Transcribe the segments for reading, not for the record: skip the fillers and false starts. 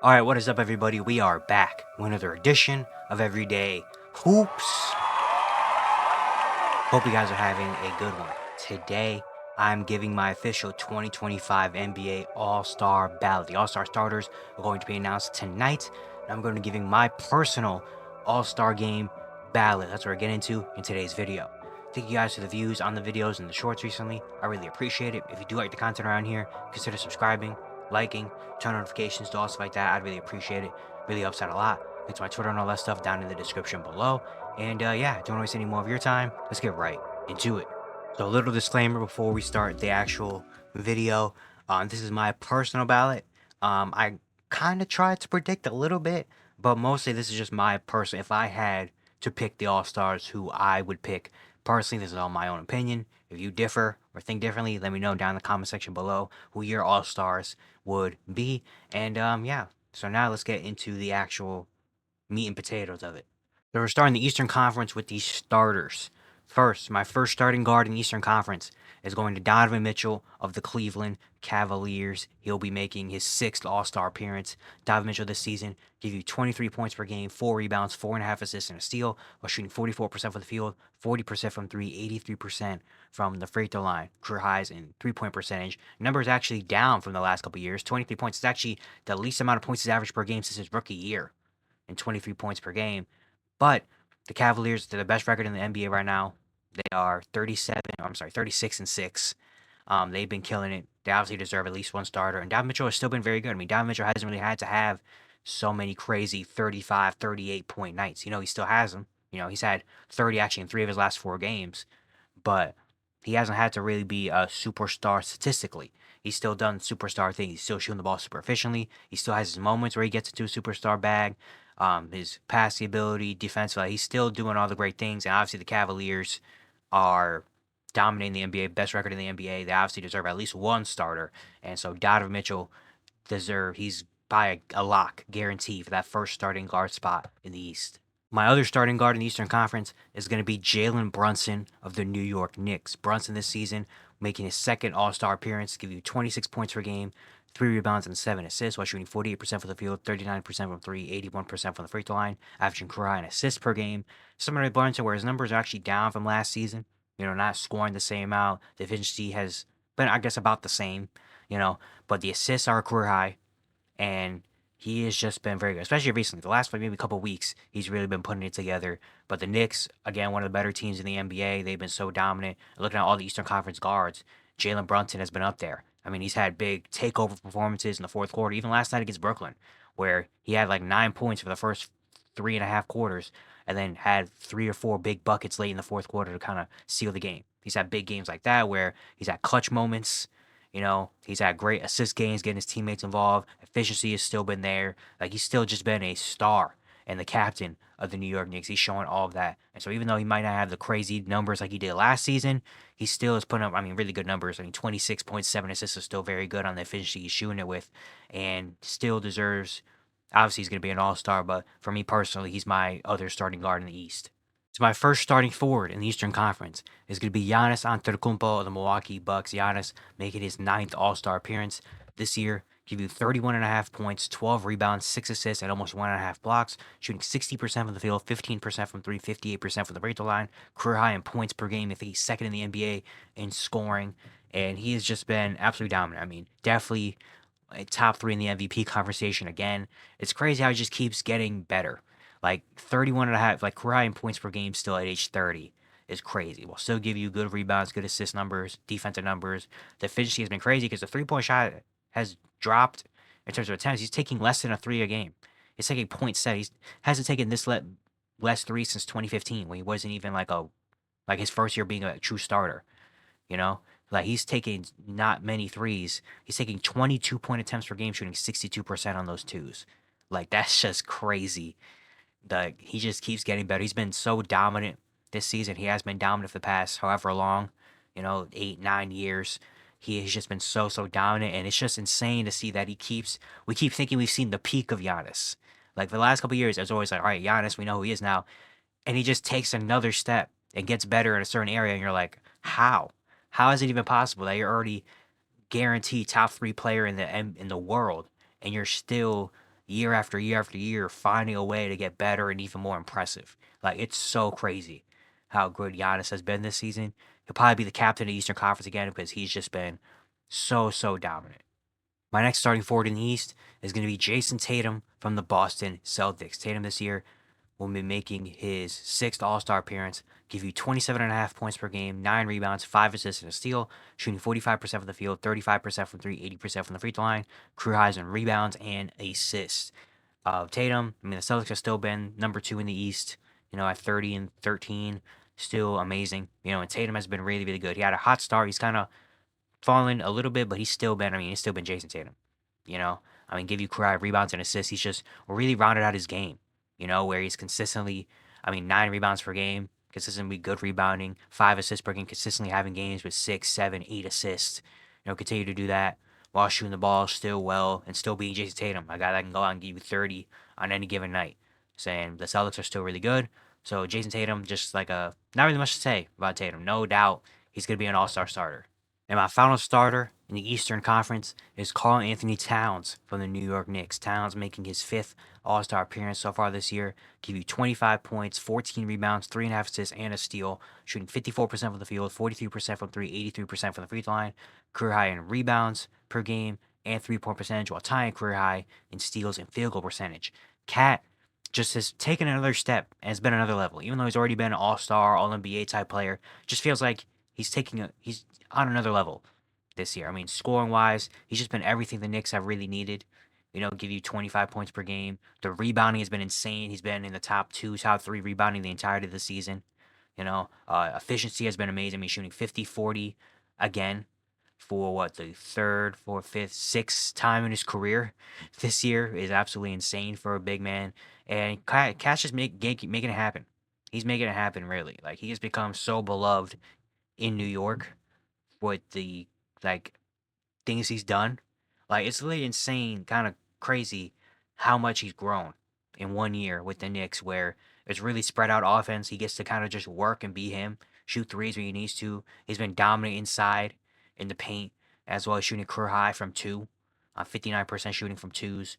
Alright, what is up, everybody? We are back with another edition of Everyday Hoops. Hope you guys are having a good one. Today, I'm giving my official 2025 NBA All-Star Ballot. The All-Star starters are going to be announced tonight, and I'm going to be giving my personal All-Star Game ballot. That's what we're getting into in today's video. Thank you guys for the views on the videos and the shorts recently. I really appreciate it. If you do like the content around here, consider subscribing, liking, turn notifications to all stuff like that. I'd really appreciate it. Really helps out a lot. Link to my Twitter and all that stuff down in the description below. And yeah, don't waste any more of your time. Let's get right into it. So a little disclaimer before we start the actual video. This is my personal ballot. I kind of tried to predict a little bit, but mostly this is just my personal. If I had to pick the All-Stars who I would pick, personally, this is all my own opinion. If you differ or think differently, let me know down in the comment section below who your All-Stars would be. And yeah, so now let's get into the actual meat and potatoes of it. So we're starting the Eastern Conference with these starters. First, my first starting guard in the Eastern Conference is going to Donovan Mitchell of the Cleveland Cavaliers. He'll be making his 6th All-Star appearance. Donovan Mitchell this season give you 23 points per game, 4 rebounds, 4.5 assists, and a steal, while shooting 44% from the field, 40% from 3, 83% from the free throw line. Career highs in three-point percentage. Numbers actually down from the last couple years. 23 points is actually the least amount of points he's averaged per game since his rookie year, and 23 points per game. But the Cavaliers, they're the best record in the NBA right now. They are 36-6. They've been killing it. They obviously deserve at least one starter. And Donovan Mitchell has still been very good. I mean, Donovan Mitchell hasn't really had to have so many crazy 35, 38-point nights. He still has them. He's had 30 actually in 3 of his last 4 games. But he hasn't had to really be a superstar statistically. He's still done superstar things. He's still shooting the ball super efficiently. He still has his moments where he gets into a superstar bag. His passing ability, defensive, he's still doing all the great things. And obviously the Cavaliers are dominating the NBA, best record in the NBA. They obviously deserve at least one starter. And so Donovan Mitchell he's by a lock, guarantee for that first starting guard spot in the East. My other starting guard in the Eastern Conference is going to be Jalen Brunson of the New York Knicks. Brunson this season making his 2nd All-Star appearance, give you 26 points per game, 3 rebounds, and 7 assists, while shooting 48% from the field, 39% from 3, 81% from the free throw line, averaging career high in assists per game. Similar to Brunson, where his numbers are actually down from last season, not scoring the same amount. The efficiency has been, I guess, about the same, but the assists are a career high, and he has just been very good, especially recently. The last maybe couple weeks, he's really been putting it together. But the Knicks, again, one of the better teams in the NBA. They've been so dominant. Looking at all the Eastern Conference guards, Jalen Brunson has been up there. I mean, he's had big takeover performances in the fourth quarter, even last night against Brooklyn, where he had like 9 points for the first 3.5 quarters, and then had 3 or 4 big buckets late in the fourth quarter to kind of seal the game. He's had big games like that where he's had clutch moments. He's had great assist games, getting his teammates involved. Efficiency has still been there. Like, he's still just been a star and the captain of the New York Knicks. He's showing all of that. And so even though he might not have the crazy numbers like he did last season, he still is putting up, really good numbers. 26.7 assists is still very good on the efficiency he's shooting it with, and still deserves, obviously he's going to be an all-star, but for me personally, he's my other starting guard in the East. So my first starting forward in the Eastern Conference is going to be Giannis Antetokounmpo of the Milwaukee Bucks. Giannis making his 9th All-Star appearance this year. Give you 31.5 points, 12 rebounds, 6 assists, and almost 1.5 blocks. Shooting 60% from the field, 15% from 3, 58% from the free throw line. Career high in points per game. I think he's 2nd in the NBA in scoring. And he has just been absolutely dominant. Definitely a top 3 in the MVP conversation again. It's crazy how he just keeps getting better. Like 31.5, like career high in points per game still at age 30 is crazy. Will still give you good rebounds, good assist numbers, defensive numbers. The efficiency has been crazy because the 3-point shot has dropped in terms of attempts. He's taking less than a 3 a game. He's taking .7. He hasn't taken this less 3 since 2015 when he wasn't even like his first year being a true starter. Like, he's taking not many threes. He's taking 22-point attempts per game, shooting 62% on those twos. Like, that's just crazy. Like, he just keeps getting better. He's been so dominant this season. He has been dominant for the past however long, 8, 9 years. He has just been so dominant, and it's just insane to see that we keep thinking we've seen the peak of Giannis. Like, the last couple of years, it's always like, all right, Giannis, we know who he is now. And he just takes another step and gets better in a certain area, and you're like, how? How is it even possible that you're already guaranteed top 3 player in the world, and you're still, year after year after year, finding a way to get better and even more impressive. Like, it's so crazy how good Giannis has been this season. He'll probably be the captain of the Eastern Conference again because he's just been so dominant. My next starting forward in the East is going to be Jason Tatum from the Boston Celtics. Tatum this year will be making his sixth All-Star appearance, give you 27.5 points per game, 9 rebounds, 5 assists, and a steal, shooting 45% from the field, 35% from 3, 80% from the free throw line, career highs in rebounds and assists. Tatum, I mean, the Celtics have still been number 2 in the East, at 30 and 13, still amazing. And Tatum has been really good. He had a hot start. He's kind of fallen a little bit, but he's still been Jason Tatum. Give you career rebounds and assists. He's just really rounded out his game, where he's consistently, 9 rebounds per game, consistently good rebounding, 5 assists per game, consistently having games with 6, 7, 8 assists. Continue to do that while shooting the ball still well and still being Jason Tatum, a guy that can go out and give you 30 on any given night. Saying the Celtics are still really good. So Jason Tatum, just like not really much to say about Tatum. No doubt he's going to be an all-star starter. And my final starter in the Eastern Conference is Karl Anthony Towns from the New York Knicks. Towns making his 5th All-Star appearance so far this year. Give you 25 points, 14 rebounds, 3.5 assists, and a steal. Shooting 54% from the field, 43% from 3, 83% from the free throw line. Career high in rebounds per game and 3-point percentage, while tying career high in steals and field goal percentage. Cat just has taken another step and has been another level. Even though he's already been an All-Star, All-NBA type player, just feels like he's on another level this year. Scoring wise, he's just been everything the Knicks have really needed. Give you 25 points per game. The rebounding has been insane. He's been in the top 2, top 3 rebounding the entirety of the season. Efficiency has been amazing. He's shooting 50-40 again for the third, fourth, fifth, sixth time in his career. This year is absolutely insane for a big man. And Cash is making it happen. He's making it happen, really. Like, he has become so beloved in New York with the like things he's done. Like, it's really insane, kind of crazy how much he's grown in 1 year with the Knicks, where it's really spread out offense. He gets to kind of just work and be him, shoot threes when he needs to. He's been dominant inside in the paint, as well as shooting career high from 2, 59% shooting from 2s.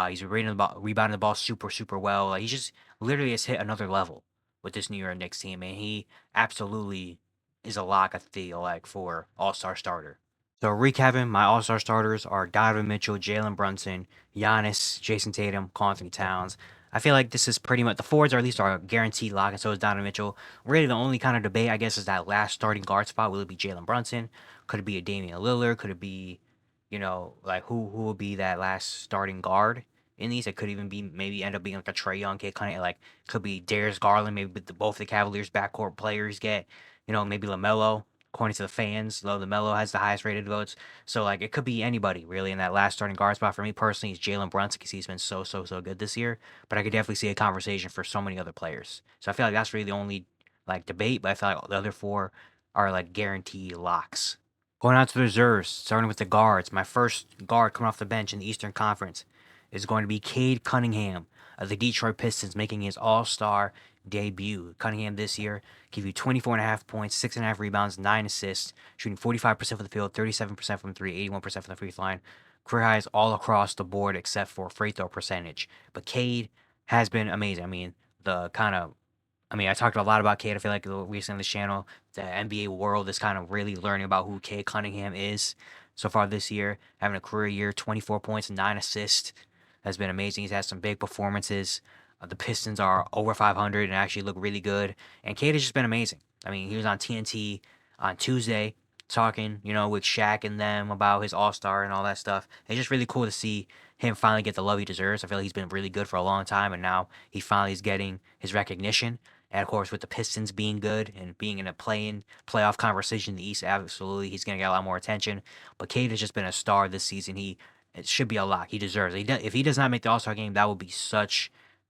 He's rebounding the ball super well. Like, he just literally has hit another level with this New York Knicks team, and he absolutely is a lock, I feel like, for All-Star starter. So recapping, my All-Star starters are Donovan Mitchell, Jalen Brunson, Giannis, Jason Tatum, Karl Anthony Towns. I feel like this is pretty much the forwards, or at least are a guaranteed lock, and so is Donovan Mitchell. Really, the only kind of debate, I guess, is that last starting guard spot. Will it be Jalen Brunson? Could it be a Damian Lillard? Could it be, like, who will be that last starting guard in these? It could even be, maybe end up being like a Trae Young kid, kind of like, could be Darius Garland. Maybe both the Cavaliers backcourt players get, maybe LaMelo. According to the fans, though, LaMelo has the highest rated votes. So, like, it could be anybody, really, in that last starting guard spot. For me personally, it's Jalen Brunson because he's been so good this year. But I could definitely see a conversation for so many other players. So I feel like that's really the only, like, debate. But I feel like the other 4 are, like, guaranteed locks. Going on to the reserves, starting with the guards. My first guard coming off the bench in the Eastern Conference is going to be Cade Cunningham of the Detroit Pistons, making his All-Star debut. Cunningham this year give you 24.5 points, 6.5 rebounds, 9 assists, shooting 45% from the field, 37% from 3, 81% from the free throw line. Career highs all across the board except for free throw percentage. But Cade has been amazing. I talked a lot about Cade. I feel like recently on this channel, the NBA world is kind of really learning about who Cade Cunningham is so far this year. Having a career year, 24 points and 9 assists has been amazing. He's had some big performances. The Pistons are over 500 and actually look really good. And Cade has just been amazing. He was on TNT on Tuesday talking, with Shaq and them about his All-Star and all that stuff. It's just really cool to see him finally get the love he deserves. I feel like he's been really good for a long time, and now he finally is getting his recognition. And of course, with the Pistons being good and being in a playoff conversation in the East, absolutely, he's going to get a lot more attention. But Cade has just been a star this season. It should be a lock. He deserves it. If he does not make the All-Star game, that would be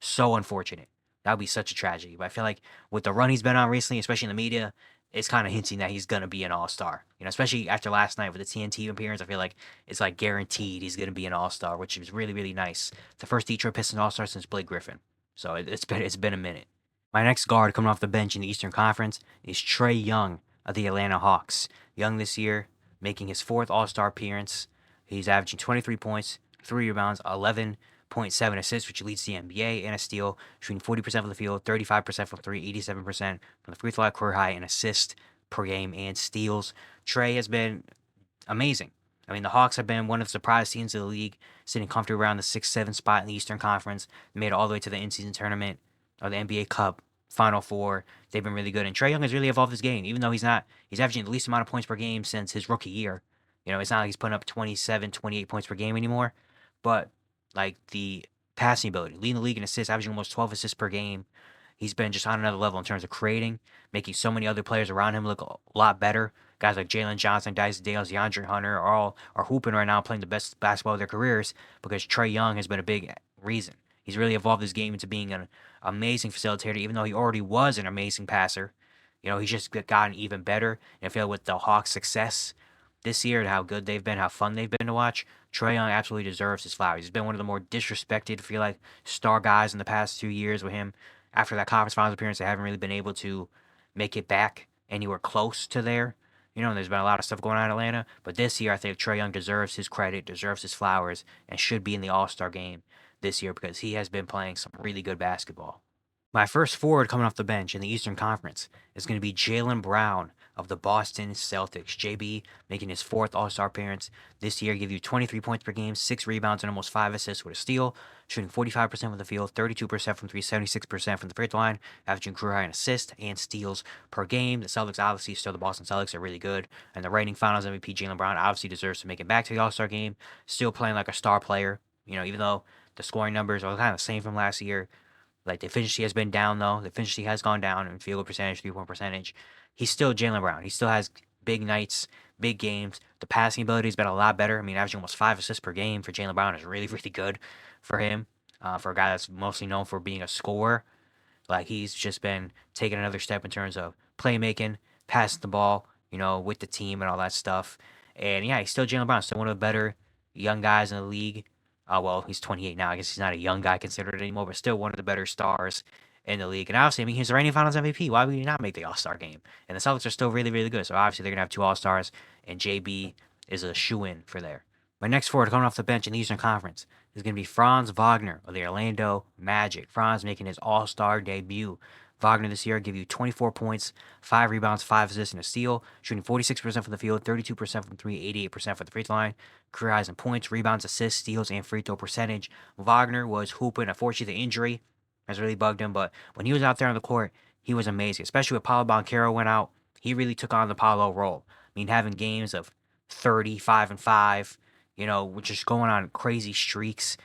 so unfortunate. That would be such a tragedy. But I feel like with the run he's been on recently, especially in the media, it's kind of hinting that he's going to be an All-Star. Especially after last night with the TNT appearance, I feel like it's like guaranteed he's going to be an All-Star, which is really nice. The first Detroit Pistons All-Star since Blake Griffin. So it's been a minute. My next guard coming off the bench in the Eastern Conference is Trae Young of the Atlanta Hawks. Young this year, making his 4th All-Star appearance. He's averaging 23 points, 3 rebounds, 11.2 8.7 assists, which leads the NBA, and a steal, shooting 40% from the field, 35% from three, 87% from the free throw line, career high in assists per game and steals. Trey has been amazing. I mean, the Hawks have been one of the surprise teams of the league, sitting comfortably around the 6-7 spot in the Eastern Conference. They made it all the way to the in-season tournament or the NBA Cup Final Four. They've been really good, and Trey Young has really evolved his game. Even though he's averaging the least amount of points per game since his rookie year. It's not like he's putting up 27, 28 points per game anymore, but like the passing ability, leading the league in assists, averaging almost 12 assists per game. He's been just on another level in terms of creating, making so many other players around him look a lot better. Guys like Jalen Johnson, Dice Dales, DeAndre Hunter are hooping right now, playing the best basketball of their careers because Trey Young has been a big reason. He's really evolved his game into being an amazing facilitator, even though he already was an amazing passer. He's just gotten even better. And I feel like with the Hawks' success this year and how good they've been, how fun they've been to watch, Trey Young absolutely deserves his flowers. He's been one of the more disrespected, I feel like, star guys in the past 2 years with him. After that conference finals appearance, they haven't really been able to make it back anywhere close to there. And there's been a lot of stuff going on in Atlanta. But this year, I think Trey Young deserves his credit, deserves his flowers, and should be in the All-Star game this year because he has been playing some really good basketball. My first forward coming off the bench in the Eastern Conference is going to be Jaylen Brown of the Boston Celtics. JB making his fourth All-Star appearance this year, give you 23 points per game, 6 rebounds, and almost 5 assists with a steal, shooting 45% from the field, 32% from three, 76% from the free throw line, averaging career high in assists and steals per game. The Celtics, obviously, still the Boston Celtics, are really good, and the reigning Finals MVP Jaylen Brown obviously deserves to make it back to the All-Star game, still playing like a star player. Even though the scoring numbers are kind of the same from last year. Like the efficiency has been down though. The efficiency has gone down in field goal percentage, 3-point percentage. He's still Jaylen Brown. He still has big nights, big games. The passing ability has been a lot better. I mean, averaging almost 5 assists per game for Jaylen Brown is really, really good for him. For a guy that's mostly known for being a scorer. Like he's just been taking another step in terms of playmaking, passing the ball, with the team and all that stuff. And yeah, he's still Jaylen Brown, still one of the better young guys in the league. Well, he's 28 now. I guess he's not a young guy considered anymore, but still one of the better stars in the league. And obviously, I mean, he's the reigning Finals MVP. Why would he not make the All-Star game? And the Celtics are still really, really good. So obviously, they're gonna have two All-Stars, and JB is a shoe-in for there. My next forward coming off the bench in the Eastern Conference is going to be Franz Wagner of the Orlando Magic. Franz making his All-Star debut. Wagner this year give you 24 points, 5 rebounds, 5 assists, and a steal, shooting 46% from the field, 32% from three, 88% from the free throw line. Career highs in points, rebounds, assists, steals, and free throw percentage. Wagner was hooping. Unfortunately, the injury has really bugged him, but when he was out there on the court, he was amazing. Especially when Paolo Banchero went out, he really took on the Paolo role. I mean, having games of 35-5, just going on crazy streaks,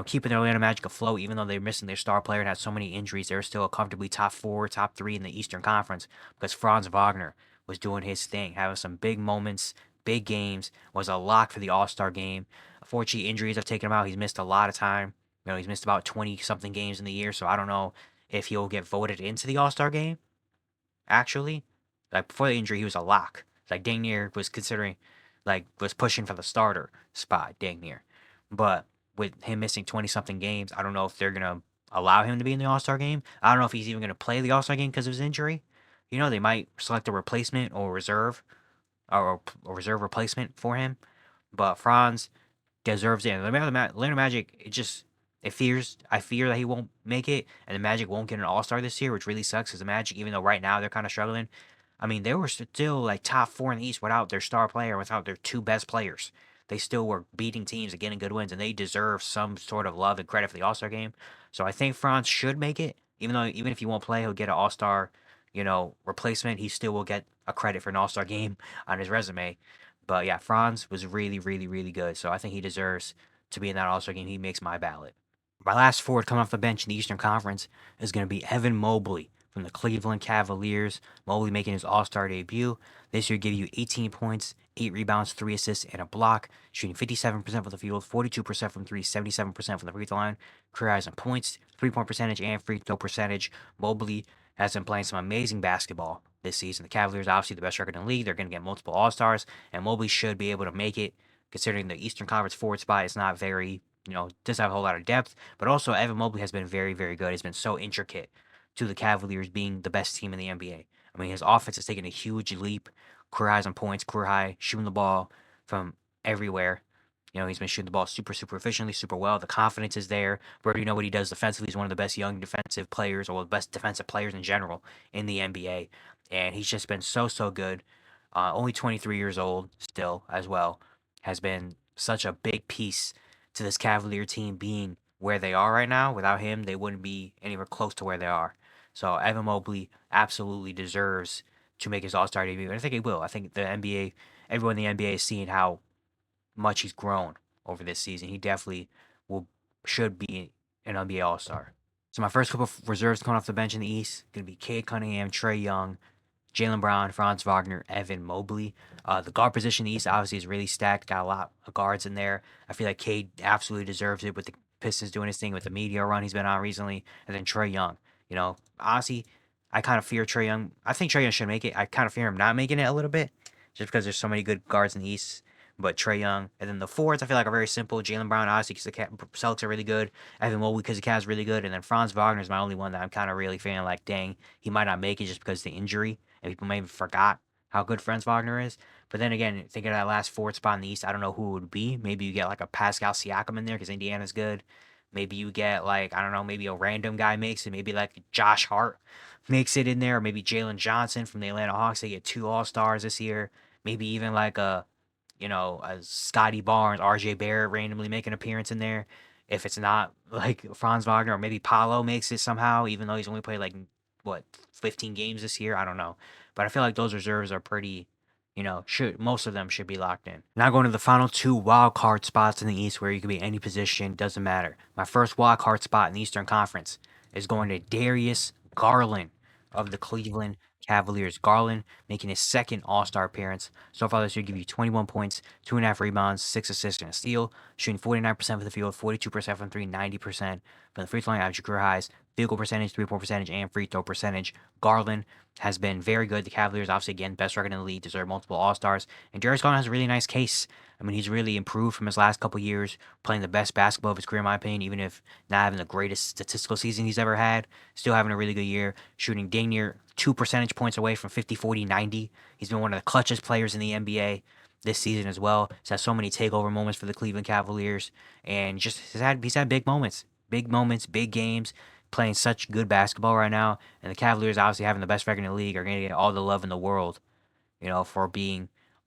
keeping the Orlando Magic afloat, even though they're missing their star player and had so many injuries, they're still a comfortably top 4, top 3 in the Eastern Conference because Franz Wagner was doing his thing, having some big moments, big games, was a lock for the All-Star game. Unfortunately, injuries have taken him out. He's missed a lot of time. He's missed about 20-something games in the year, so I don't know if he'll get voted into the All-Star game, actually. Like, before the injury, he was a lock. Like, dang near was considering, was pushing for the starter spot, dang near. But with him missing 20-something games, I don't know if they're going to allow him to be in the All-Star game. I don't know if he's even going to play the All-Star game because of his injury. They might select a replacement or reserve or reserve replacement for him. But Franz deserves it. And the Atlanta Magic, I fear that he won't make it, and the Magic won't get an All-Star this year, which really sucks because the Magic, even though right now they're kind of struggling, I mean, they were still like top 4 in the East without their star player, without their 2 best players. They still were beating teams and getting good wins, and they deserve some sort of love and credit for the All-Star game. So I think Franz should make it, even if he won't play, he'll get an All-Star, replacement. He still will get a credit for an All-Star game on his resume. But yeah, Franz was really, really, really good. So I think he deserves to be in that All-Star game. He makes my ballot. My last forward coming off the bench in the Eastern Conference is going to be Evan Mobley from the Cleveland Cavaliers. Mobley making his All-Star debut. This year give you 18 points, 8 rebounds, 3 assists, and a block, shooting 57% from the field, 42% from 3, 77% from the free throw line. Career highs in points, 3-point percentage, and free throw percentage. Mobley has been playing some amazing basketball this season. The Cavaliers obviously the best record in the league. They're going to get multiple All-Stars, and Mobley should be able to make it, considering the Eastern Conference forward spot is not very, doesn't have a whole lot of depth. But also, Evan Mobley has been very, very good. He's been so intricate to the Cavaliers being the best team in the NBA. I mean, his offense has taken a huge leap. Career highs on points, career high, shooting the ball from everywhere. He's been shooting the ball super, super efficiently, super well. The confidence is there. We already know what he does defensively. He's one of the best young defensive players, or the best defensive players in general in the NBA. And he's just been so, so good. Only 23 years old still, as well. Has been such a big piece to this Cavalier team being where they are right now. Without him, they wouldn't be anywhere close to where they are. So Evan Mobley absolutely deserves to make his All-Star debut, and I think he will. I think the NBA, everyone in the NBA is seeing how much he's grown over this season. He definitely will should be an NBA All-Star. So my first couple of reserves coming off the bench in the East gonna be Cade Cunningham, Trae Young, Jalen Brown, Franz Wagner, Evan Mobley. The guard position in the East obviously is really stacked. Got a lot of guards in there. I feel like Cade absolutely deserves it with the Pistons doing his thing with the media run he's been on recently, and then Trae Young. Honestly, I kind of fear Trae Young. I think Trae Young should make it. I kind of fear him not making it a little bit, just because there's so many good guards in the East. But Trae Young, and then the forwards, I feel like are very simple. Jalen Brown, obviously, because the Celtics are really good. Evan Mobley, because the Cavs really good, and then Franz Wagner is my only one that I'm kind of really feeling like, dang, he might not make it just because of the injury, and people maybe forgot how good Franz Wagner is. But then again, thinking of that last forward spot in the East, I don't know who it would be. Maybe you get like a Pascal Siakam in there because Indiana's good. Maybe you get like, I don't know, maybe a random guy makes it. Maybe like Josh Hart makes it in there. Or maybe Jalen Johnson from the Atlanta Hawks. They get 2 All-Stars this year. Maybe even like a Scotty Barnes, RJ Barrett randomly make an appearance in there. If it's not like Franz Wagner, or maybe Paolo makes it somehow, even though he's only played like what 15 games this year. I don't know, but I feel like those reserves are pretty. Should most of them should be locked in. Now going to the final two wild card spots in the East, where you could be any position, doesn't matter. My first wild card spot in the Eastern Conference is going to Darius Garland of the Cleveland Cavaliers. Garland making his second All-Star appearance. So far this year, give you 21 points, 2.5 rebounds, 6 assists, and a steal. Shooting 49% from the field, 42% from three, 90% from the free throw line, average career highs, field goal percentage, three-point percentage, and free throw percentage. Garland has been very good. The Cavaliers, obviously, again, best record in the league, deserve multiple All-Stars. And Darius Garland has a really nice case. I mean, he's really improved from his last couple years, playing the best basketball of his career, in my opinion, even if not having the greatest statistical season he's ever had. Still having a really good year, shooting dang near 2 percentage points away from 50, 40, 90. He's been one of the clutchest players in the NBA this season as well. He's had so many takeover moments for the Cleveland Cavaliers, and just he's had big moments, big games, playing such good basketball right now. And the Cavaliers, obviously having the best record in the league, are going to get all the love in the world,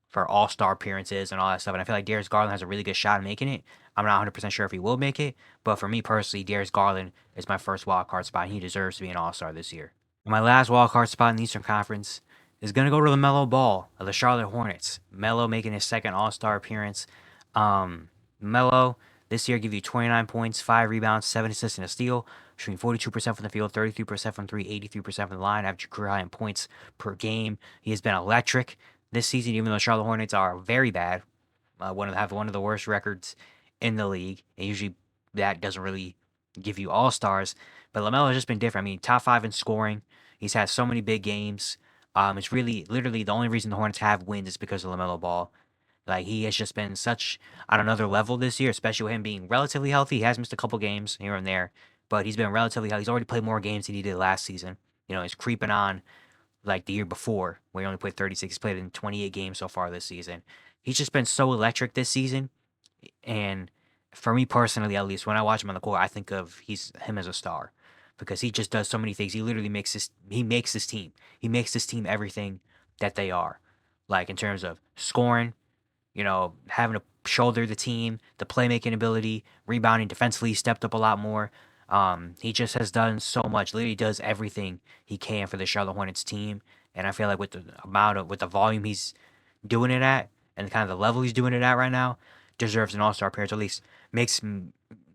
for All-Star appearances and all that stuff. And I feel like Darius Garland has a really good shot at making it. I'm not 100% sure if he will make it, but for me personally, Darius Garland is my first wild card spot, and he deserves to be an All-Star this year. My last wild card spot in the Eastern Conference is going to go to LaMelo Ball of the Charlotte Hornets. Melo making his second All-Star appearance. Melo this year give you 29 points, 5 rebounds, 7 assists, and a steal, shooting 42% from the field, 33% from 3, 83% from the line, average career high in points per game. He has been electric this season, even though the Charlotte Hornets are very bad. Have one of the worst records in the league, and usually that doesn't really give you All-Stars. But LaMelo has just been different. I mean, top 5 in scoring. He's had so many big games. It's really literally the only reason the Hornets have wins is because of LaMelo Ball. Like, he has just been such on another level this year, especially with him being relatively healthy. He has missed a couple games here and there, but he's been relatively healthy. He's already played more games than he did last season. He's creeping on like the year before, where he only played 36. He's played in 28 games so far this season. He's just been so electric this season, and for me personally, at least, when I watch him on the court, I think of him as a star because he just does so many things. He literally makes this team. He makes this team everything that they are, like in terms of scoring, having to shoulder the team, the playmaking ability, rebounding defensively, stepped up a lot more. He just has done so much. Literally does everything he can for the Charlotte Hornets team, and I feel like with the volume he's doing it at, and kind of the level he's doing it at right now, deserves an All-Star appearance. Or at least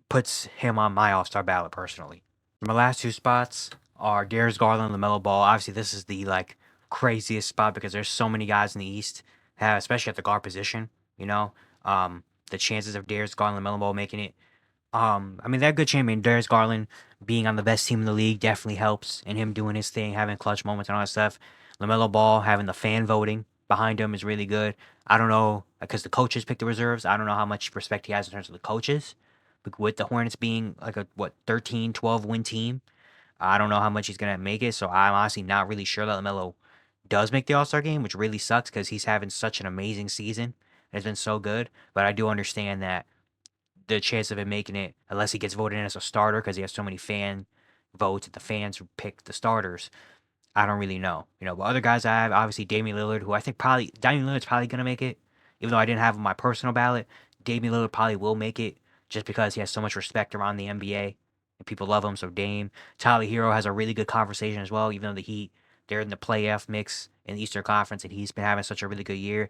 puts him on my All-Star ballot personally. My last two spots are Darius Garland and LaMelo Ball. Obviously, this is the craziest spot because there's so many guys in the East, especially at the guard position. You know, the chances of Darius Garland and LaMelo Ball making it. I mean, they're a good champion. Darius Garland being on the best team in the league definitely helps, and him doing his thing, having clutch moments and all that stuff. LaMelo Ball having the fan voting behind him is really good. I don't know because the coaches pick the reserves. I don't know how much respect he has in terms of the coaches, but with the Hornets being like a 13, 12 win team. I don't know how much he's gonna make it, so I'm honestly not really sure that LaMelo does make the All-Star game, which really sucks because he's having such an amazing season. has been so good. But I do understand that the chance of him making it, unless he gets voted in as a starter, because he has so many fan votes, the fans who pick the starters, I don't really know. But other guys I have, obviously Damian Lillard, who I think probably Damian Lillard's probably gonna make it, even though I didn't have him on my personal ballot. Damian Lillard probably will make it just because he has so much respect around the NBA and people love him. So Dame, Tyler Hero has a really good conversation as well, even though the Heat they're in the playoff mix in the Eastern Conference and he's been having such a really good year.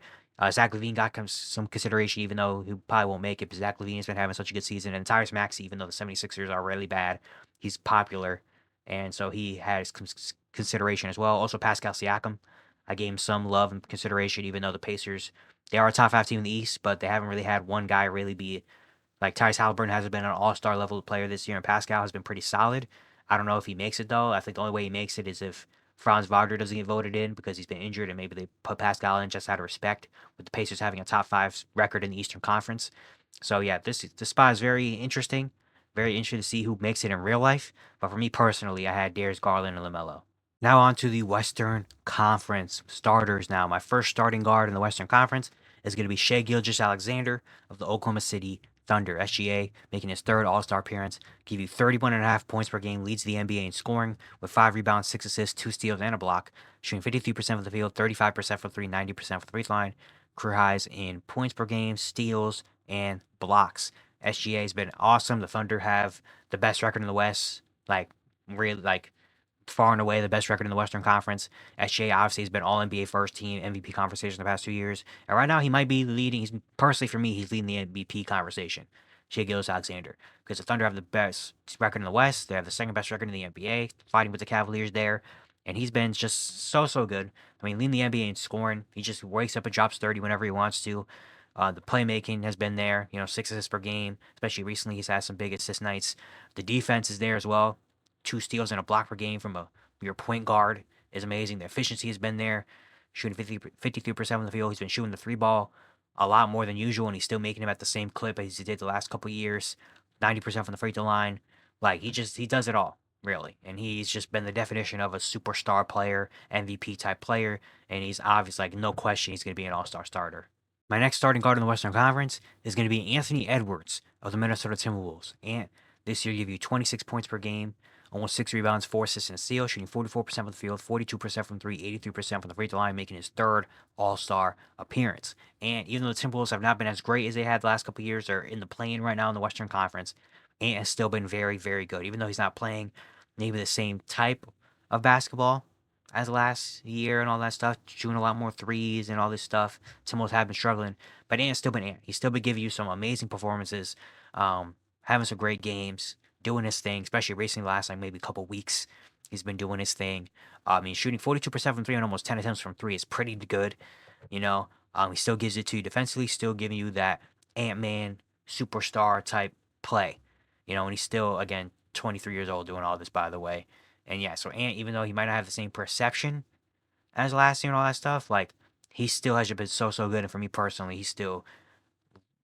Zach Levine got some consideration, even though he probably won't make it. But Zach Levine has been having such a good season, and Tyrese Maxey, even though the 76ers are really bad, he's popular and so he has consideration as well. Also, Pascal Siakam, I gave him some love and consideration, even though the Pacers they are a top 5 team in the East, but they haven't really had one guy really be like Tyrese Halliburton hasn't been an all-star level player this year, and Pascal has been pretty solid. I don't know if he makes it though. I think the only way he makes it is if Franz Wagner doesn't get voted in because he's been injured, and maybe they put Pascal in just out of respect, with the Pacers having a top 5 record in the Eastern Conference. So yeah, this spot is very interesting. Very interesting to see who makes it in real life. But for me personally, I had Darius Garland and LaMelo. Now on to the Western Conference starters. Now my first starting guard in the Western Conference is going to be Shai Gilgeous-Alexander of the Oklahoma City Thunder, SGA, making his third All-Star appearance. Give you 31.5 points per game, leads the NBA in scoring with 5 rebounds, 6 assists, 2 steals, and a block. Shooting 53% of the field, 35% for 3, 90% for the free throw line. Career highs in points per game, steals, and blocks. SGA has been awesome. The Thunder have the best record in the West, like really like far and away the best record in the Western Conference. SGA obviously has been All NBA first team MVP conversation the past 2 years, and right now he might be leading. He's personally for me, he's leading the MVP conversation. Shai Gilgeous-Alexander, because the Thunder have the best record in the West. They have the second best record in the NBA, fighting with the Cavaliers there, and he's been just so good. I mean, leading the NBA in scoring. He just wakes up and drops 30 whenever he wants to. The playmaking has been there, 6 assists per game, especially recently. He's had some big assist nights. The defense is there as well. 2 steals and a block per game from your point guard is amazing. The efficiency has been there, shooting 53% from the field. He's been shooting the 3 ball a lot more than usual, and he's still making them at the same clip as he did the last couple of years. 90% from the free throw line. Like he does it all really, and he's just been the definition of a superstar player, MVP type player, and he's obvious like no question he's going to be an all-star starter. My next starting guard in the Western Conference is going to be Anthony Edwards of the Minnesota Timberwolves. And this year, give you 26 points per game, almost 6 rebounds, 4 assists, and a steal, shooting 44% from the field, 42% from 3, 83% from the free throw line, making his third All-Star appearance. And even though the Timberwolves have not been as great as they had the last couple of years, they're in the play-in right now in the Western Conference, Ant has still been very, very good. Even though he's not playing maybe the same type of basketball as last year and all that stuff, shooting a lot more threes and all this stuff. Timberwolves have been struggling, but Ant's still been Ant. He's still been giving you some amazing performances, having some great games, doing his thing, especially recently last like maybe a couple weeks. He's been doing his thing. I mean, shooting 42% from three and almost 10 attempts from three is pretty good. You know, he still gives it to you defensively, still giving you that Ant-Man superstar type play. And he's still, again, 23 years old doing all this, by the way. And yeah, so Ant, even though he might not have the same perception as last year and all that stuff, like he still has been so good. And for me personally, he still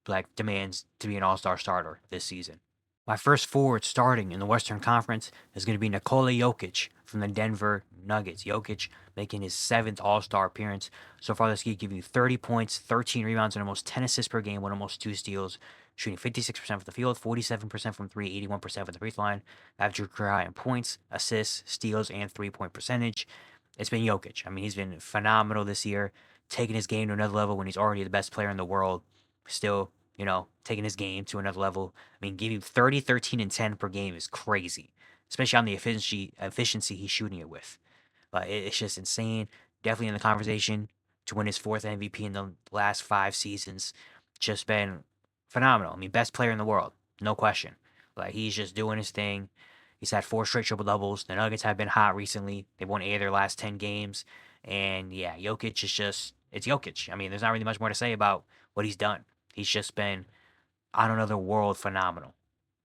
like demands to be an all-star starter this season. My first forward starting in the Western Conference is going to be Nikola Jokic from the Denver Nuggets. Jokic making his 7th All-Star appearance. So far this year, giving you 30 points, 13 rebounds, and almost 10 assists per game with almost 2 steals. Shooting 56% from the field, 47% from 3, 81% from the free throw line. Average career high in points, assists, steals, and three-point percentage. It's been Jokic. I mean, he's been phenomenal this year, taking his game to another level when he's already the best player in the world. Still, taking his game to another level. I mean, giving 30, 13, and 10 per game is crazy, especially on the efficiency he's shooting it with. But it's just insane. Definitely in the conversation to win his 4th MVP in the last 5 seasons. Just been phenomenal. I mean, best player in the world, no question. Like, he's just doing his thing. He's had 4 straight triple doubles. The Nuggets have been hot recently. They've won 8 of their last 10 games. And yeah, Jokic is it's Jokic. I mean, there's not really much more to say about what he's done. He's just been on another world phenomenal.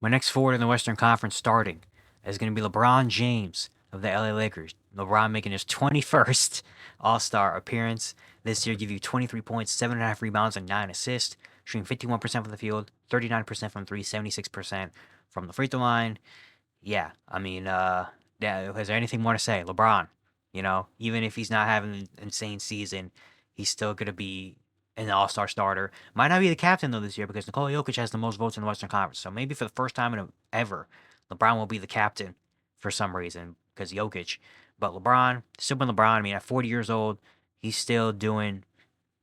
My next forward in the Western Conference starting is going to be LeBron James of the LA Lakers. LeBron making his 21st All-Star appearance. This year, give you 23 points, 7.5 rebounds, and 9 assists. Shooting 51% from the field, 39% from 3, 76% from the free throw line. Yeah, I mean, yeah, is there anything more to say? LeBron, even if he's not having an insane season, he's still going to be an All-Star starter. Might not be the captain though this year because Nikola Jokic has the most votes in the Western Conference. So maybe for the first time ever, LeBron will be the captain for some reason because Jokic. But LeBron, still been LeBron. I mean, at 40 years old, he's still doing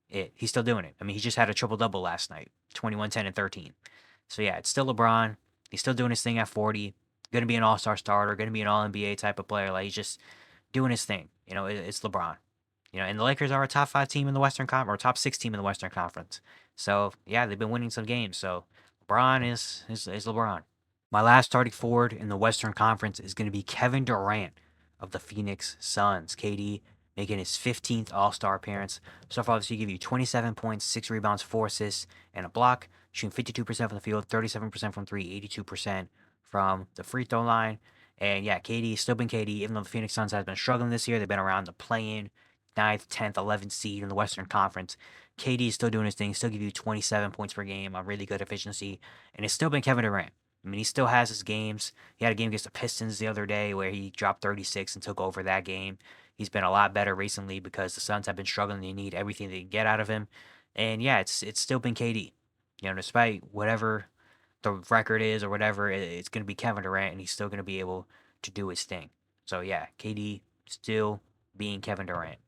it. He's still doing it. I mean, he just had a triple double last night, 21, 10, and 13. So yeah, it's still LeBron. He's still doing his thing at 40. Going to be an All-Star starter. Going to be an All NBA type of player. Like he's just doing his thing. It's LeBron. And the Lakers are a top 5 team in the Western Conference, or top 6 team in the Western Conference. So yeah, they've been winning some games. So LeBron is LeBron. My last starting forward in the Western Conference is going to be Kevin Durant of the Phoenix Suns. KD making his 15th All-Star appearance. So far this year, give you 27 points, 6 rebounds, 4 assists, and a block. Shooting 52% from the field, 37% from 3, 82% from the free throw line. And yeah, KD still been KD, even though the Phoenix Suns have been struggling this year. They've been around the play-in, 9th, 10th, 11th seed in the Western Conference. KD is still doing his thing, still give you 27 points per game on really good efficiency. And it's still been Kevin Durant. I mean, he still has his games. He had a game against the Pistons the other day where he dropped 36 and took over that game. He's been a lot better recently because the Suns have been struggling. They need everything they can get out of him. And yeah, it's still been KD. Despite whatever the record is or whatever, it's going to be Kevin Durant, and he's still going to be able to do his thing. So yeah, KD still being Kevin Durant.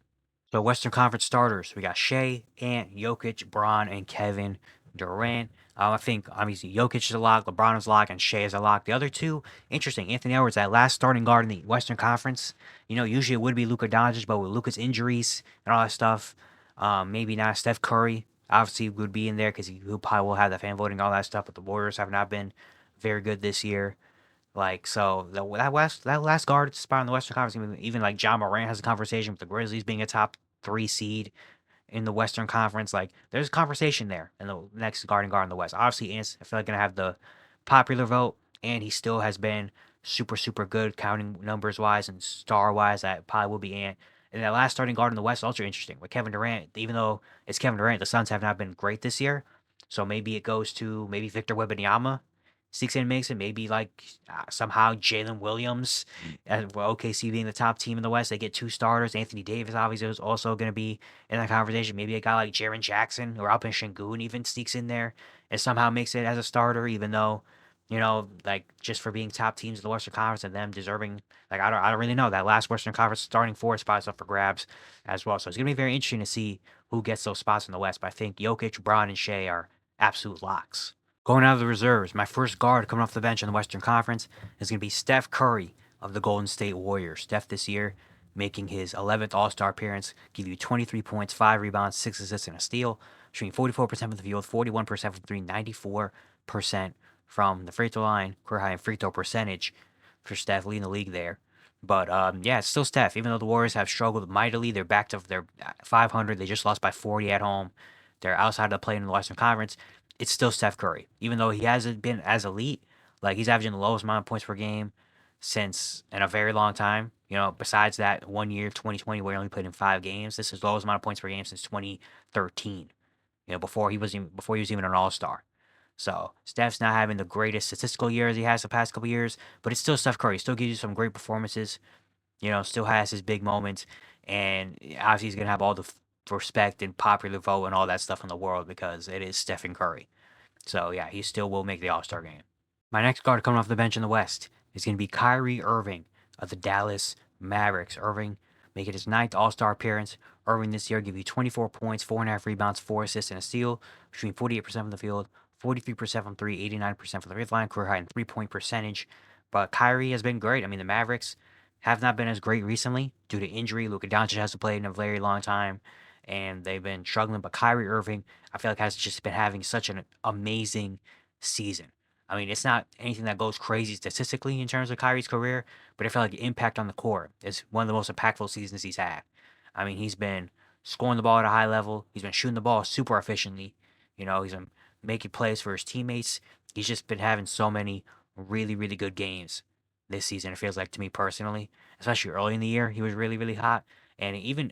So Western Conference starters, we got Shea, Ant, Jokic, Bron, and Kevin Durant. I think obviously Jokic is a lock, LeBron is a lock, and Shea is a lock. The other two, interesting. Anthony Edwards, that last starting guard in the Western Conference. Usually it would be Luka Doncic, but with Luka's injuries and all that stuff, maybe not. Steph Curry obviously would be in there because he probably will have the fan voting, all that stuff. But the Warriors have not been very good this year. Like so, that last guard spot in the Western Conference, even like John Morant has a conversation with the Grizzlies being a top 3 seed in the Western Conference. Like there's a conversation there in the next guard in the West. Obviously, Ants, I feel like gonna have the popular vote, and he still has been super super good counting numbers wise and star wise. That probably will be Ant. And that last starting guard in the West also interesting with Kevin Durant. Even though it's Kevin Durant, the Suns have not been great this year. So maybe it goes to maybe Victor Wembanyama sneaks in and makes it. Maybe like somehow Jalen Williams, OKC being the top team in the West, they get 2 starters. Anthony Davis obviously is also going to be in that conversation. Maybe a guy like Jaren Jackson or Alpin Sengun even sneaks in there and somehow makes it as a starter, even though like just for being top teams in the Western Conference and them deserving, like I don't really know. That last Western Conference starting 4 spots up for grabs as well. So it's gonna be very interesting to see who gets those spots in the West. But I think Jokic, Bron, and Shea are absolute locks. Going out of the reserves, my first guard coming off the bench in the Western Conference is going to be Steph Curry of the Golden State Warriors. Steph this year making his 11th All-Star appearance, give you 23 points, 5 rebounds, 6 assists, and a steal, shooting 44% from the field, 41% from 3, 94% from the free throw line, career high in free throw percentage for Steph, leading the league there. But yeah, it's still Steph. Even though the Warriors have struggled mightily, they're back to their 500. They just lost by 40 at home. They're outside of the play in the Western Conference. It's still Steph Curry. Even though he hasn't been as elite, like he's averaging the lowest amount of points per game since in a very long time. Besides that 1 year, 2020, where he only played in 5 games, this is the lowest amount of points per game since 2013. Before he was even an All-Star. So Steph's not having the greatest statistical years he has the past couple years, but it's still Steph Curry. Still gives you some great performances. Still has his big moments, and obviously he's gonna have all the respect and popular vote and all that stuff in the world because it is Stephen Curry. So yeah, he still will make the All-Star game. My next guard coming off the bench in the West is gonna be Kyrie Irving of the Dallas Mavericks. Irving making his 9th All-Star appearance. Irving this year give you 24 points, 4.5 rebounds, 4 assists, and a steal, shooting 48% from the field, 43% from 3, 89% from the free throw line, career high in 3-point percentage. But Kyrie has been great. I mean, the Mavericks have not been as great recently due to injury. Luka Doncic hasn't played in a very long time, and they've been struggling. But Kyrie Irving, I feel like, has just been having such an amazing season. I mean, it's not anything that goes crazy statistically in terms of Kyrie's career, but I feel like the impact on the court is one of the most impactful seasons he's had. I mean, he's been scoring the ball at a high level. He's been shooting the ball super efficiently. He's been making plays for his teammates. He's just been having so many really, really good games this season. It feels like to me personally, especially early in the year, he was really, really hot. And he even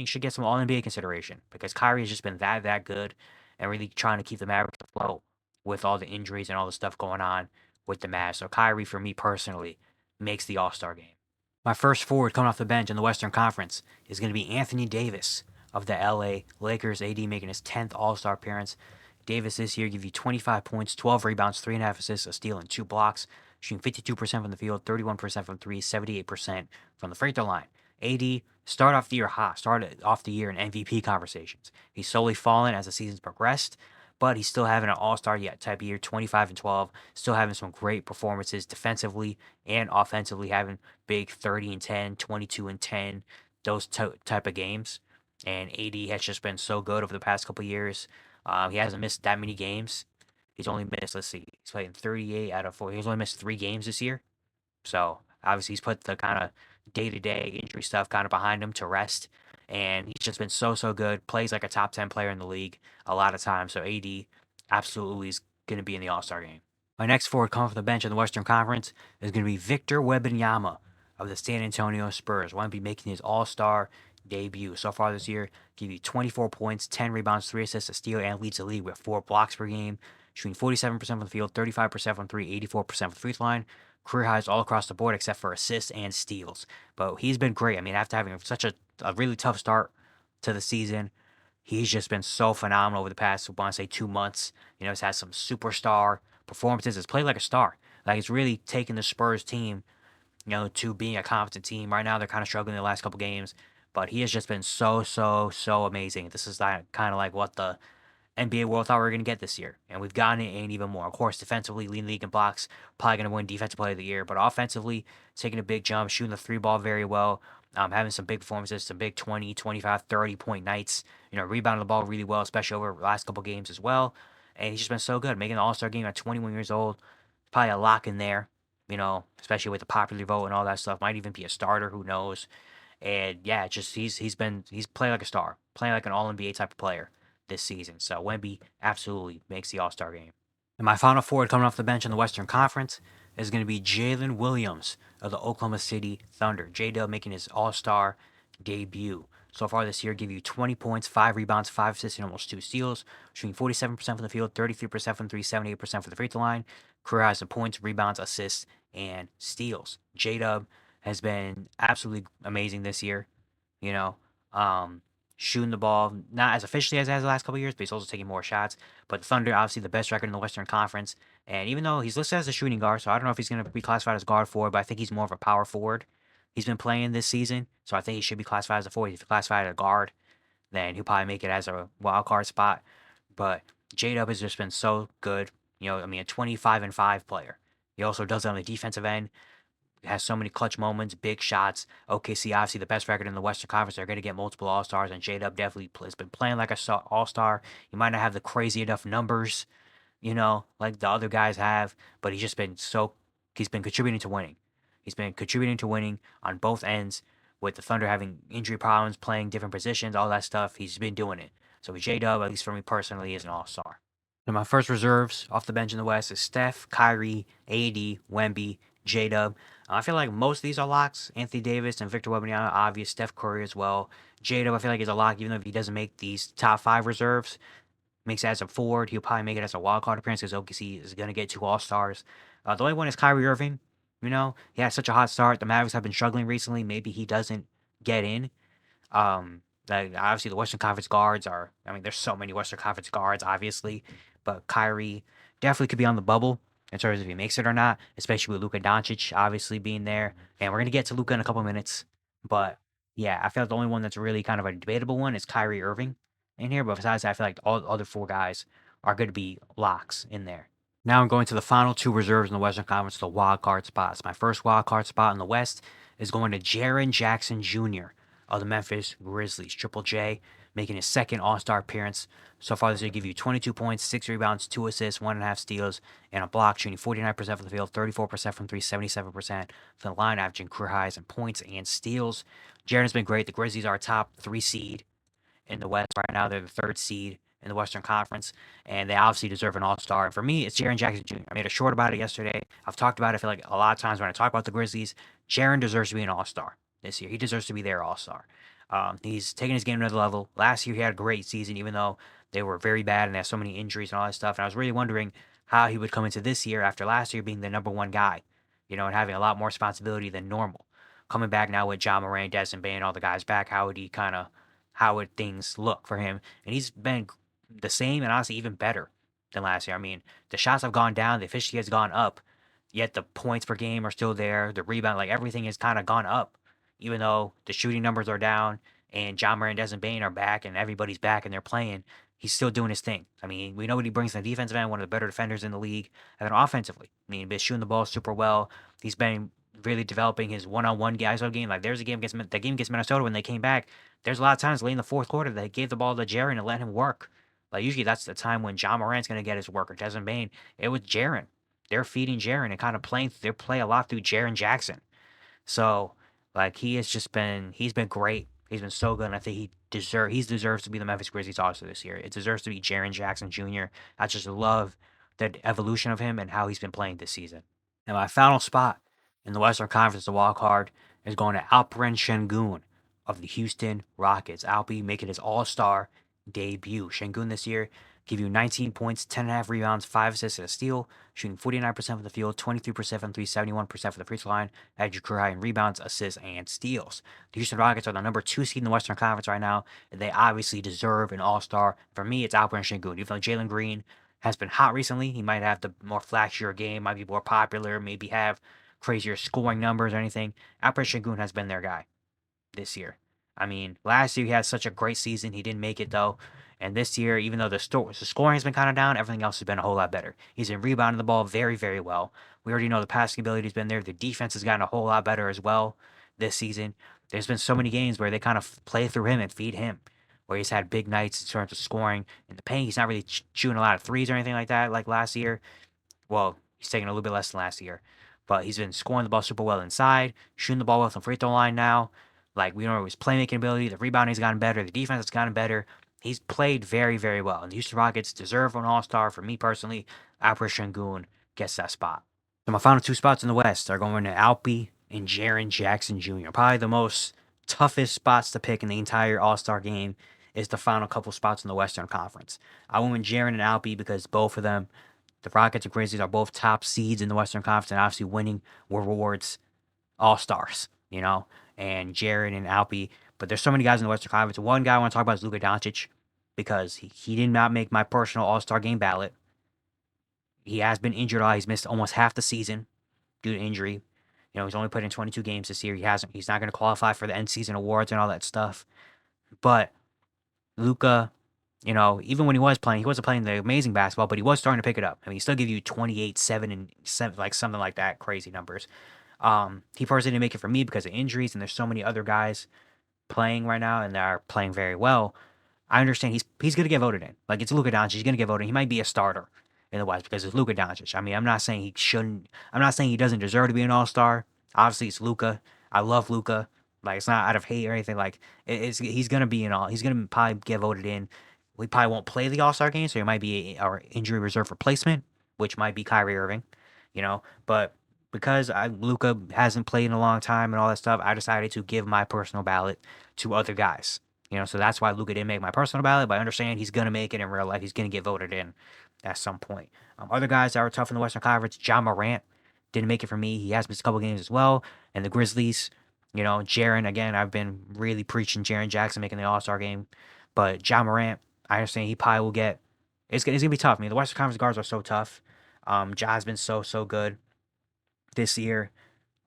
should get some All NBA consideration because Kyrie has just been that good and really trying to keep the Mavericks afloat with all the injuries and all the stuff going on with the Mavs. So Kyrie, for me personally, makes the All-Star game. My first forward coming off the bench in the Western Conference is going to be Anthony Davis of the LA Lakers. AD making his 10th All-Star appearance. Davis this year give you 25 points, 12 rebounds, 3.5 assists, a steal, and 2 blocks. Shooting 52% from the field, 31% from three, 78% from the free throw line. AD started off the year hot, started off the year in MVP conversations. He's slowly fallen as the season's progressed, but he's still having an all-star yet type of year, 25 and 12, still having some great performances defensively and offensively, having big 30 and 10, 22 and 10, those type of games. And AD has just been so good over the past couple years. He hasn't missed that many games. He's only missed, let's see, he's playing 38 out of 4. He's only missed 3 games this year. So obviously he's put the kind of day-to-day injury stuff kind of behind him to rest. And he's just been so good. Plays like a top 10 player in the league a lot of times. So AD absolutely is going to be in the All-Star game. My next forward coming from the bench in the Western Conference is going to be Victor Wembanyama of the San Antonio Spurs. Wemby making his All-Star debut so far this year. Give you 24 points, 10 rebounds, 3 assists, a steal, and leads the league with 4 blocks per game. Shooting 47% from the field, 35% from 3, 84% from the free throw line. Career highs all across the board except for assists and steals. But he's been great. I mean, after having such a really tough start to the season, he's just been so phenomenal over the past, I want to say, 2 months. He's had some superstar performances. Has played like a star. Like, it's really taken the Spurs team, to being a competent team. Right now, they're kind of struggling in the last couple games, but he has just been so amazing. This is kind of like what the NBA world thought we were going to get this year, and we've gotten it and even more. Of course, defensively, leading the league in blocks, probably going to win Defensive Player of the Year, but offensively, taking a big jump, shooting the three ball very well, having some big performances, some big 20, 25, 30-point nights, rebounding the ball really well, especially over the last couple games as well. And he's just been so good, making the All-Star game at 21 years old. Probably a lock in there, especially with the popular vote and all that stuff. Might even be a starter, who knows? And yeah, just he's playing like a star, playing like an All NBA type of player this season. So Wemby absolutely makes the All Star game. And my final forward coming off the bench in the Western Conference is going to be Jalen Williams of the Oklahoma City Thunder. J-Dub making his All Star debut. So far this year, give you 20 points, 5 rebounds, 5 assists, and almost 2 steals. Shooting 47% from the field, 33% from 3, 78% for the free throw line. Career highs in points, rebounds, assists, and steals. J-Dub has been absolutely amazing this year. You know, um, shooting the ball not as efficiently as he has the last couple of years, but he's also taking more shots. But the Thunder, obviously, the best record in the Western Conference. And even though he's listed as a shooting guard, so I don't know if he's going to be classified as guard forward, but I think he's more of a power forward. He's been playing this season, so I think he should be classified as a forward. If he's classified as a guard, then he'll probably make it as a wild card spot. But J-Dub has just been so good. A 25 and 5 player. He also does it on the defensive end. Has so many clutch moments, big shots. OKC, obviously the best record in the Western Conference. They're going to get multiple All Stars, and J-Dub definitely has been playing like a All Star. He might not have the crazy enough numbers, like the other guys have, but he's been contributing to winning. He's been contributing to winning on both ends, with the Thunder having injury problems, playing different positions, all that stuff. He's been doing it. So J-Dub, at least for me personally, is an All Star. And my first reserves off the bench in the West is Steph, Kyrie, AD, Wemby, J-Dub. I feel like most of these are locks. Anthony Davis and Victor Wembanyama, obvious. Steph Curry as well. J-Dub, I feel like, is a lock, even though if he doesn't make these top 5 reserves, makes it as a forward. He'll probably make it as a wild card appearance because OKC is going to get 2 All-Stars. The only one is Kyrie Irving. He had such a hot start. The Mavericks have been struggling recently. Maybe he doesn't get in. Obviously, the Western Conference guards there's so many Western Conference guards, obviously. But Kyrie definitely could be on the bubble in terms of if he makes it or not, especially with Luka Doncic obviously being there. And we're going to get to Luka in a couple minutes. But yeah, I feel like the only one that's really kind of a debatable one is Kyrie Irving in here. But besides that, I feel like all the other 4 guys are going to be locks in there. Now I'm going to the final 2 reserves in the Western Conference, the wild card spots. My first wild card spot in the West is going to Jaren Jackson Jr. of the Memphis Grizzlies. Triple J making his second All-Star appearance. So far this year, give you 22 points, 6 rebounds, 2 assists, 1.5 steals, and a block, shooting 49% from the field, 34% from 3, 77% from the line, averaging career highs in points and steals. Jaren's been great. The Grizzlies are a top 3 seed in the West right now. They're the 3rd seed in the Western Conference, and they obviously deserve an All-Star. And for me, it's Jaren Jackson Jr. I made a short about it yesterday. I've talked about it, I feel like, a lot of times when I talk about the Grizzlies. Jaren deserves to be an All-Star this year. He deserves to be their All-Star. He's taking his game to another level. Last year, he had a great season, even though they were very bad and they had so many injuries and all that stuff. And I was really wondering how he would come into this year after last year being the number 1 guy, and having a lot more responsibility than normal. Coming back now with Ja Morant, Desmond Bane, all the guys back, how how would things look for him, and he's been the same and honestly even better than last year. I mean, the shots have gone down, the efficiency has gone up, yet the points per game are still there. The rebound, like everything has kind of gone up, even though the shooting numbers are down and John Moran and Desmond Bane are back and everybody's back and they're playing. He's still doing his thing. I mean, we know what he brings to the defensive end, one of the better defenders in the league. And then offensively, I mean, he's shooting the ball super well. He's been really developing his one-on-one guys of game. Like there's a game against the game against Minnesota when they came back. There's a lot of times late in the fourth quarter they gave the ball to Jaren and let him work. Like usually that's the time when John Morant's gonna get his work or Desmond Bane. It was Jaren. They're feeding Jaren and kind of playing. They play a lot through Jaren Jackson. So like he's been great. He's been so good. And I think he deserves to be the Memphis Grizzlies also this year. It deserves to be Jaren Jackson Jr. I just love the evolution of him and how he's been playing this season. And my final spot in the Western Conference to walk hard is going to Alperen Şengün of the Houston Rockets. Alpi making his All-Star debut. Şengün this year give you 19 points, 10.5 rebounds, 5 assists, and a steal, shooting 49% from the field, 23% from 3, 71% for the free throw line, at your career high in rebounds, assists, and steals. The Houston Rockets are the number 2 seed in the Western Conference right now, and they obviously deserve an All-Star. For me, it's Alperen Şengün. Even though Jalen Green has been hot recently, he might have the more flashier game, might be more popular, maybe have crazier scoring numbers or anything. Alperen Şengün has been their guy this year. I mean, last year he had such a great season. He didn't make it though. And this year, even though the scoring has been kind of down, everything else has been a whole lot better. He's been rebounding the ball very, very well. We already know the passing ability has been there. The defense has gotten a whole lot better as well this season. There's been so many games where they kind of play through him and feed him, where he's had big nights in terms of scoring in the paint. He's not really shooting a lot of threes or anything like that like last year. Well, he's taking a little bit less than last year, but he's been scoring the ball super well inside, shooting the ball well from free throw line now. Like we know his playmaking ability, the rebounding's gotten better, the defense has gotten better. He's played very, very well. And the Houston Rockets deserve an All-Star. For me personally, Alperen Şengün gets that spot. So my final 2 spots in the West are going to Alpi and Jaren Jackson Jr. Probably the most toughest spots to pick in the entire All-Star game is the final couple spots in the Western Conference. I went with Jaren and Alpi because both of them, the Rockets and Grizzlies, are both top seeds in the Western Conference, and obviously winning rewards All-Stars, you know, and Jaren and Alpi. But there's so many guys in the Western Conference. One guy I want to talk about is Luka Doncic because he did not make my personal All-Star game ballot. He has been injured. He's missed almost half the season due to injury. You know, he's only put in 22 games this year. He's not going to qualify for the end season awards and all that stuff. But Luka, you know, even when he wasn't playing the amazing basketball, but he was starting to pick it up. I mean, he still give you 28, 7, and 7, like something like that, crazy numbers. He personally didn't make it for me because of injuries, and there's so many other guys playing right now, and they are playing very well. I understand he's going to get voted in. Like, it's Luka Doncic. He's going to get voted in. He might be a starter in the West because it's Luka Doncic. I mean, I'm not saying he shouldn't. I'm not saying he doesn't deserve to be an All-Star. Obviously, it's Luka. I love Luka. Like, it's not out of hate or anything. Like, he's going to be in all. He's going to probably get voted in. We probably won't play the All-Star game, so he might be our injury reserve replacement, which might be Kyrie Irving, you know. But because Luka hasn't played in a long time and all that stuff, I decided to give my personal ballot to other guys. You know, so that's why Luka didn't make my personal ballot, but I understand he's going to make it in real life. He's going to get voted in at some point. Other guys that were tough in the Western Conference, John Morant didn't make it for me. He has missed a couple games as well. And the Grizzlies, you know, Jaren, again, I've been really preaching Jaren Jackson making the All-Star game. But John Morant, I understand he probably will get it's gonna be tough. I mean, the Western Conference guards are so tough. Ja's been so good this year.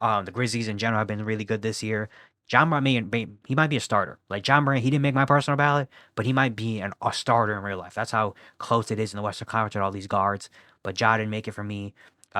The Grizzlies in general have been really good this year. John Morant, he might be a starter. Like John Morant, he didn't make my personal ballot, but he might be a starter in real life. That's how close it is in the Western Conference with all these guards. But Ja didn't make it for me.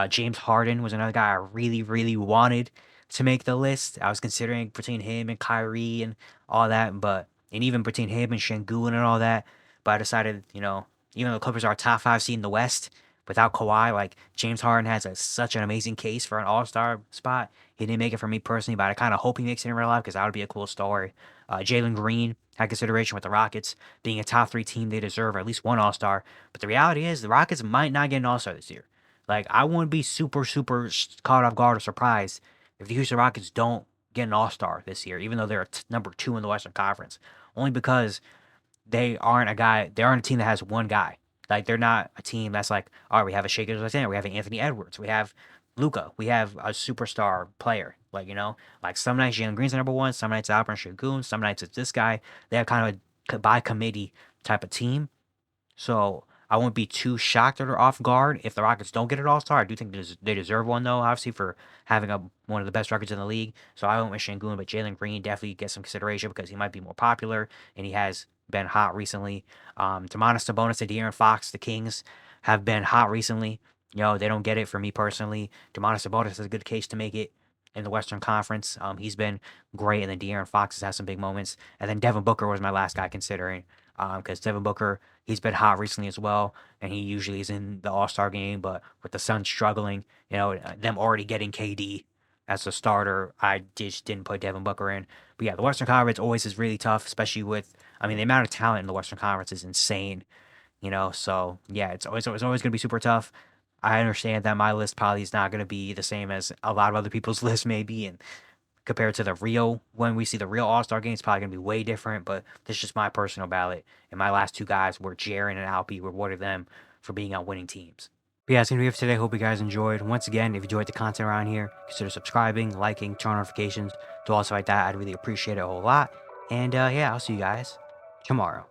James Harden was another guy I really wanted to make the list. I was considering between him and Kyrie and all that, and even between him and Şengün and all that. But I decided, you know, even though the Clippers are a top 5 seed in the West, without Kawhi, like James Harden has such an amazing case for an All-Star spot. He didn't make it for me personally, but I kind of hope he makes it in real life because that would be a cool story. Jalen Green had consideration with the Rockets being a top 3 team. They deserve at least one All-Star. But the reality is the Rockets might not get an All-Star this year. Like, I wouldn't be super caught off guard or surprised if the Houston Rockets don't get an All-Star this year, even though they're number 2 in the Western Conference. Only because they aren't a team that has one guy. Like, they're not a team that's like, all right, we have a Shea Gilgeous-Alexander, we have an Anthony Edwards, we have Luca. We have a superstar player. Like, like some nights Jalen Green's the number one, some nights Alperen Şengün, some nights it's this guy. They have kind of a by committee type of team. So I won't be too shocked or off guard if the Rockets don't get an All Star. I do think they deserve one though, obviously for having one of the best records in the league. So I won't wish Şengün, but Jalen Green definitely gets some consideration because he might be more popular and he has been hot recently. Domantas Sabonis and De'Aaron Fox, the Kings, have been hot recently. They don't get it for me personally. Domantas Sabonis has a good case to make it in the Western Conference. He's been great, and then De'Aaron Fox has had some big moments. And then Devin Booker was my last guy considering, because Devin Booker, he's been hot recently as well, and he usually is in the All-Star game. But with the Suns struggling, them already getting KD as a starter, I just didn't put Devin Booker in. But yeah, the Western Conference always is really tough, especially with, I mean, the amount of talent in the Western Conference is insane. So yeah, it's always going to be super tough. I understand that my list probably is not going to be the same as a lot of other people's lists maybe, and compared to the real, when we see the real All-Star game, it's probably going to be way different, but this is just my personal ballot. And my last two guys were Jaren and Alpi, rewarded them for being on winning teams. But yeah, that's going to be it for today. Hope you guys enjoyed. Once again, if you enjoyed the content around here, consider subscribing, liking, turn on notifications, do all stuff like that. I'd really appreciate it a whole lot. And yeah, I'll see you guys tomorrow.